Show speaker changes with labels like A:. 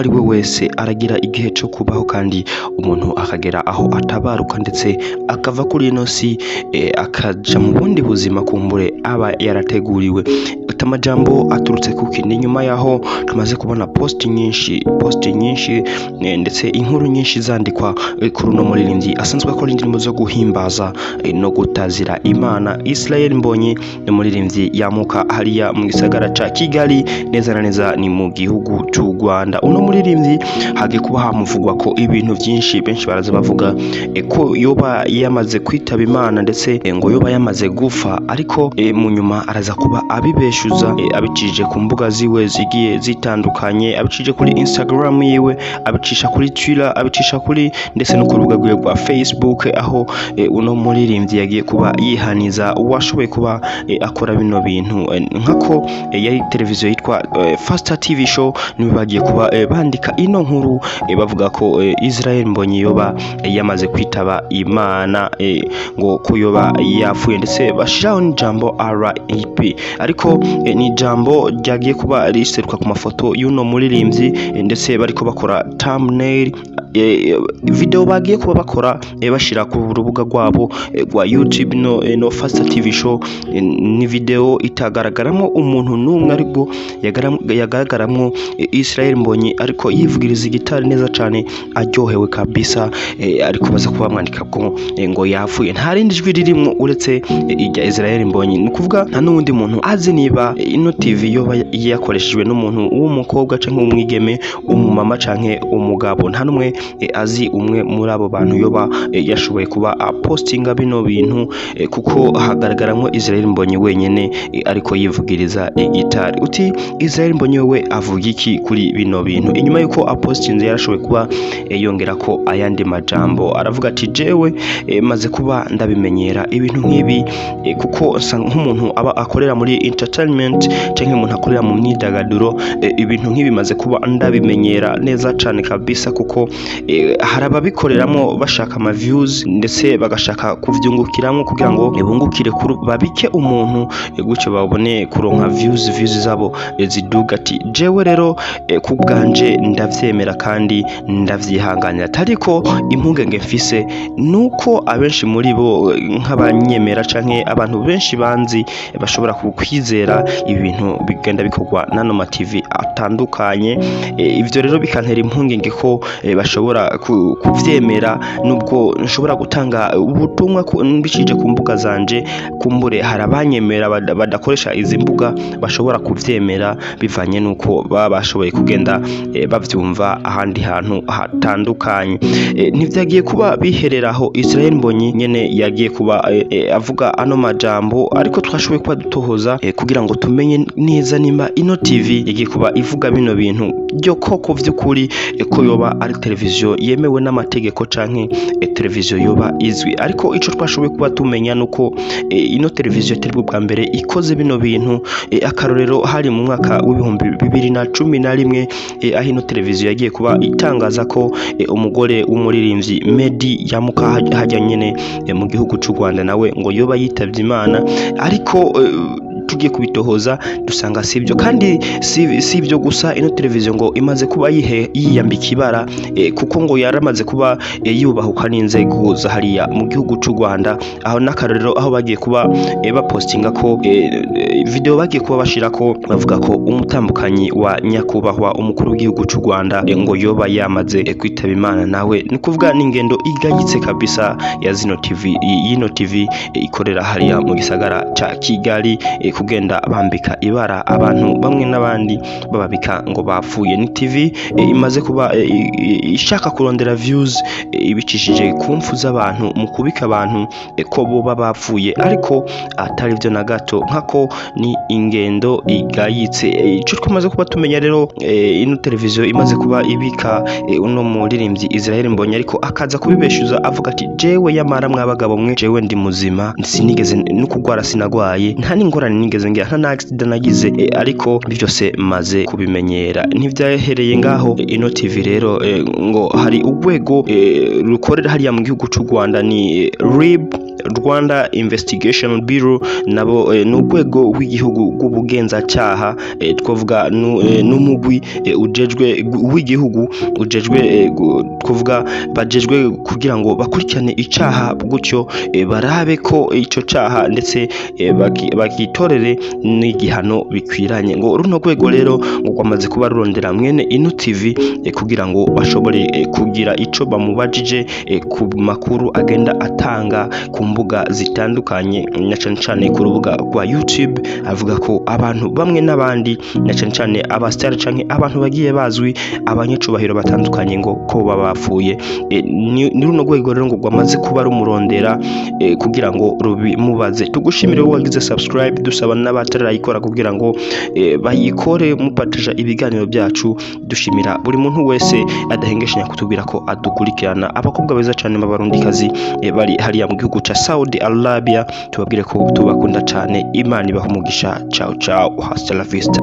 A: ari we wese aragira igihe cyo kubaho kandi umuntu akagera aho atabaruka ndetse akava kuri ino si akaja mu bundi buzima kumbure aba yarateguriwe. Amajambo aturutse kuki ni nyuma yaho tumaze kubona post nyinshi ndetse inkuru nyinshi zandikwa kuri uno muririmbyi asanzwe akora indirimbo zo guhimbaza no gutazira Imana. Israel Mbonyi ni umuririmbyi yamuka hariya mu gisagara ca Kigali, neza na neza ni mu gihugu cy'u Rwanda. Uno muririmbyi hagiye kuba hamuvugwa ko ibintu byinshi, benshi baraza bavuga ko yoba yamaze kwitaba Imana ndetse ngo yoba yamaze gufa, ariko mu nyuma araza kuba abibeshuza abicije ku mbuga ziwe zigiye zitandukanye, abicije kuri Instagram yiwe, abicisha kuri Twitter, abicisha kuri ndetse no ku rubuga rwe rwa Facebook, aho uno muririmbyi yagiye kuba yihaniza washoboye kuba akora bino bintu nkako yari televiziyo yitwa Faster TV Show niwe bagiye kuba bandika ino nkuru bavuga ko Israel Mbonyi yoba yamaze kwitaba Imana, ngo kuyoba yapfuye ndetse bashiraho n'ijambo RIP, ariko ni jambo ryagiye kuba riseruka ku mafoto y'uno muririmbyi ndetse bariko bakora thumbnail video bagiye kuba bakora bashira ku rubuga rwabo rwa YouTube no Faster TV Show. Ni video itagaragaramo umuntu n'umwe, ariko yagaragaramwo Israel Mbonyi ariko yivugiriza gitari neza cyane aryohewe kabisa, ariko baza kuba mwandika ko ngo yapfuye. Nta rindi jwi ririmo uretse ijya Israel Mbonyi, ni kuvuga nta n'undi muntu azi niba ino TV yoba yakoreshejwe n'umuntu w'umukobwa canke umwigeme, umumama canke umugabo. Nta numwe azi umwe muri abo bantu yoba yashoboye kuba postinga bino bintu, kuko hagaragaramwo Israel Mbonyi wenyene ariko yivugiriza gitari. Uti Israel Mbonyi we avuga iki kuri bino bintu? Inyuma yuko apostinze yarashoboye kuba yongera ko ayandi majambo, aravuga ati jewe maze kuba ndabimenyera ibintu nk'ibi, kuko nk'umuntu aba akorera muri entertainment canke umuntu akorera mu myidagaduro, ibintu nk'ibi maze kuba ndabimenyera neza cyane kabisa, kuko hari ababikoreramo bashaka ama views ndetse bagashaka kuvyungukiramo kugira ngo bungukire babike umuntu gutyo babone kuronka views zabo ziduga. Ati jewe rero ku bwanje ndavyemera kandi ndavyihanganira, ariko impungenge mfise nuko abenshi muri bo nk'abanyemera canke abantu benshi banzi bashobora kwizera ibintu bigenda bikorwa nano ma TV atandukanye. Ivyo rero bikantera impungenge ko bashobora kuvyemera, nubwo nshobora gutanga ubutumwa mbishije ku mbuga zanje, kumbure hari abanyemera badakoresha izi mbuga bashobora kuvyemera bivanye nuko baba bashoboye kugenda bavyumva ahandi hantu hatandukanye. Ntivyagiye kuba bihereraho Israel Mbonyi nyene yagiye kuba avuga ano majambo, ariko twashoboye kuba dutohoza kugira ngo tumenye neza nimba ino TV yagiye kuba ivuga bino bintu byo koko vy'ukuri ko yoba ari televiziyo yemewe n'amategeko canke televiziyo yoba izwi. Ariko ico twashoboye kuba tumenya nuko ino televiziyo terwa bwa mbere ikoze bino bintu, akarorero hari mu mwaka w'ibihumbi 2011 aho ino televiziyo yagiye kuba itangaza ko umugore w'umuririmbyi Meddy yamuka hajya nyene mu gihugu cy'u Rwanda nawe ngo yoba yitavye Imana, ariko tugiye kubitohoza dusanga sivyo. Kandi sivyo gusa, ino televiziyo ngo imaze kuba yiyambika ibara, kuko ngo yaramaze kuba yubahuka n'inzego za hariya mu gihugu cy'u Rwanda, aho n'akarorero aho bagiye kuba bapostinga ko video bagiye kuba bashira ko bavuga ko umutambukanyi wa nyakubahwa umukuru w'igihugu cy'u Rwanda ngo yoba yamaze kwitaba Imana. Nawe ni kuvuga n'ingendo igayitse kabisa ya zino TV, yino TV ikorera hariya mu gisagara ca Kigali, kugenda bambika ibara abantu bamwe n'abandi bababika ngo bapfuye. Ni TV imaze kuba ishaka kurondera views ibicishije ku mfu z'abantu mu kubika abantu ko bo bapfuye, ariko atari byo na gato, nkako ni ingendo igayitse. Ico twamaze kuba tumenya rero, ino televiziyo imaze kuba ibika uno muririmbyi Israel Mbonyi, ariko akaza kubibeshuza avuga ati jewe yamara mwabagabo mwe, jewe ndi muzima, sinigeze no kugwara, sinagwaye, nta n'ingorane nigeze ngira nta accident nagize ariko byose maze kubimenyera. Ntivyahereye ngaho ino TV rero ngo hari urwego rukorera hariya mu gihugu cy'u Rwanda ni RIB, Rwanda Investigation Bureau, nabo n'urwego w'igihugu rw'ubugenzacyaha twavuga n'umugwi ujejwe w'igihugu ujejwe kuvuga bajejwe kugira ngo bakurikirane icaha gutyo barabe ko ico caha ndetse bakitorere n'igihano bikwiranye. Ngo runo rwego rero ngo kwamaze kuba rurondera mwene ino TV kugira ngo bashobore kugira ico bamubajije ku makuru agenda atanga ku mbuga zitandukanye, na cyane ku rubuga rwa YouTube. Avuga ko abantu bamwe n'abandi na cyane abastar canke abantu bagiye bazwi abanyacubahiro batandukanye ngo ko babapfuye. Ni runo rwego rero ngo gwamaze kuba rumurondera kugira ngo rubimubaze. Tugushimire wagize subscribe, dusaba n'abatarayikora kugira ngo bayikore mupatisha ibiganiro byacu. Dushimira buri muntu wese adahengeshanya kutubwira ko adukurikirana. Abakobwa beza cyane b'abarundikazi bari hariya mu gihugu ca Saudi Arabia, tubabwire ko tubakunda cyane. Imana ibaha umugisha. Ciao ciao, hasta la vista.